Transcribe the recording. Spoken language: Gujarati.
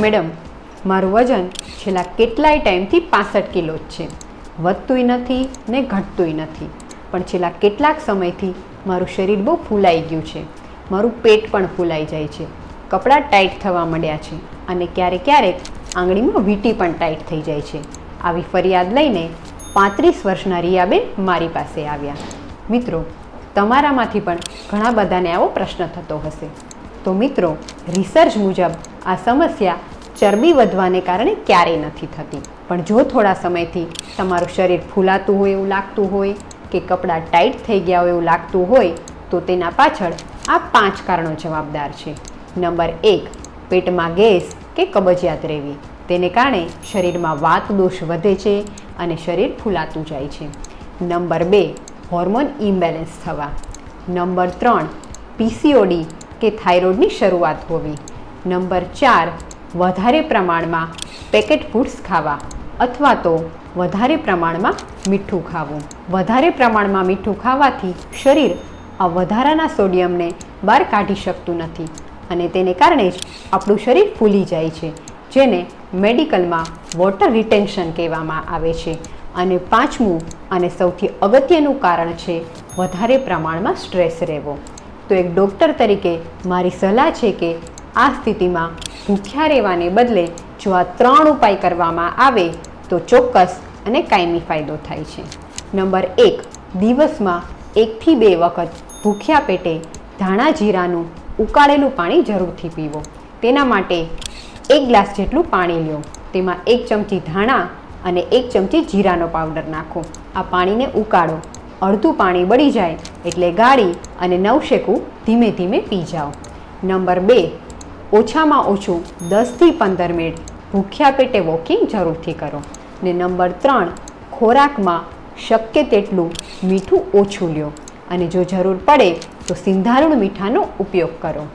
મેડમ, મારું વજન છેલ્લા કેટલાય ટાઈમથી 65 કિલો જ છે. વધતુંય નથી ને ઘટતુંય નથી, પણ છેલ્લા કેટલાક સમયથી મારું શરીર બહુ ફૂલાઈ ગયું છે. મારું પેટ પણ ફૂલાઈ જાય છે, કપડાં ટાઈટ થવા માંડ્યા છે અને ક્યારેક ક્યારેક આંગળીમાં વીંટી પણ ટાઈટ થઈ જાય છે. આવી ફરિયાદ લઈને 35 વર્ષના રિયાબેન મારી પાસે આવ્યા. મિત્રો, તમારામાંથી પણ ઘણા બધાને આવો પ્રશ્ન થતો હશે. તો મિત્રો, રિસર્ચ મુજબ આ સમસ્યા ચરબી વધવાને કારણે ક્યારેય નથી થતી, પણ જો થોડા સમયથી તમારું શરીર ફૂલાતું હોય એવું લાગતું હોય કે કપડાં ટાઈટ થઈ ગયા હોય એવું લાગતું હોય તો તેના પાછળ આ 5 કારણો જવાબદાર છે. નંબર 1, પેટમાં ગેસ કે કબજિયાત રહેવી. તેને કારણે શરીરમાં વાત દોષ વધે છે અને શરીર ફૂલાતું જાય છે. નંબર 2, હોર્મોન ઇમ્બેલેન્સ થવા. નંબર 3, પીસીઓડી કે થાઇરોઇડની શરૂઆત હોવી. નંબર 4, વધારે પ્રમાણમાં પેકેટ ફૂડ્સ ખાવા અથવા તો વધારે પ્રમાણમાં મીઠું ખાવું. વધારે પ્રમાણમાં મીઠું ખાવાથી શરીર આ વધારાના સોડિયમને બહાર કાઢી શકતું નથી અને તેને કારણે જ આપણું શરીર ફૂલી જાય છે, જેને મેડિકલમાં વોટર રિટેન્શન કહેવામાં આવે છે. અને 5મું અને સૌથી અગત્યનું કારણ છે વધારે પ્રમાણમાં સ્ટ્રેસ રહેવો. તો એક ડૉક્ટર તરીકે મારી સલાહ છે કે આ સ્થિતિમાં ભૂખ્યા રહેવાને બદલે જો આ 3 ઉપાય કરવામાં આવે તો ચોક્કસ અને કાયમી ફાયદો થાય છે. નંબર 1, દિવસમાં 1 થી 2 વખત ભૂખ્યા પેટે ધાણા જીરાનું ઉકાળેલું પાણી જરૂરથી પીવો. તેના માટે 1 ગ્લાસ જેટલું પાણી લો, તેમાં 1 ચમચી ધાણા અને 1 ચમચી જીરાનો પાવડર નાખો. આ પાણીને ઉકાળો. અડધું પાણી બળી જાય એટલે ગાળી અને નવશેકું ધીમે ધીમે પી જાઓ. નંબર 2, ઓછામાં ઓછું 10 થી 15 મિનિટ ભૂખ્યા પેટે વોકિંગ જરૂરથી કરો. ને નંબર 3, ખોરાકમાં શક્ય તેટલું મીઠું ઓછું લ્યો અને જો જરૂર પડે તો સિંધાલુણ મીઠાનો ઉપયોગ કરો.